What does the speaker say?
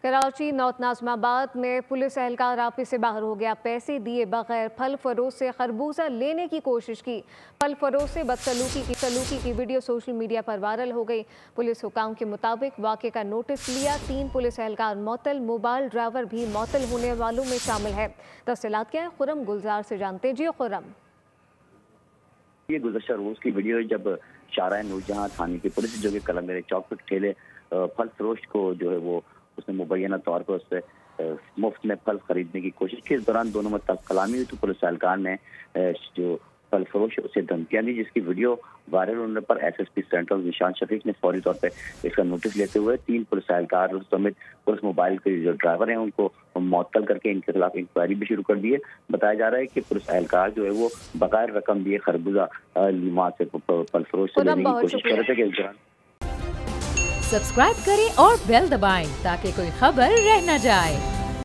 Karachi north Nazimabad में police एहलकार आपी से बाहर हो गया। पैसे दिए बगैर फल फरोश से खरबूजा लेने की कोशिश की। फल फरोश से बदसलूकी की वीडियो सोशल मीडिया पर वायरल हो गई। पुलिस हुकाम के मुताबिक वाक़े का नोटिस लिया। 3 पुलिस एहलकार मअतल, मोबाइल ड्राइवर भी मअतल होने वालों में शामिल है। तफसीलात क्या है, खुरम गुलजार से जानते हैं। जी खुरम, ये गुज़श्ता रोज की वीडियो है जब शाहराह नूरजहां थाने की पुलिस जो कि कलम मेरे चौक पर ठेले फल फरोश को जो है वो उसने मुबैना तौर पर उससे मुफ्त में फल खरीदने की कोशिश की। इस दौरान दोनों में कलामी हुई तो पुलिस एहलकार ने जो फल फरोश है उसे धमकियां दी, जिसकी वीडियो वायरल होने पर एसएसपी सेंट्रल निशान शफीक ने फौरी तौर पर इसका नोटिस लेते हुए 3 पुलिस एहलकार समेत पुलिस मोबाइल के जो ड्राइवर हैं उनको मअतल करके इनके खिलाफ इंक्वायरी भी शुरू कर दी है। बताया जा रहा है कि पुलिस एहलकार जो है वो बगैर रकम दिए खरबूजा वहाँ से फल फरोश से लेने की कोशिश कर रहे थे। इस दौरान सब्सक्राइब करें और बेल दबाएं ताकि कोई खबर रह न जाए।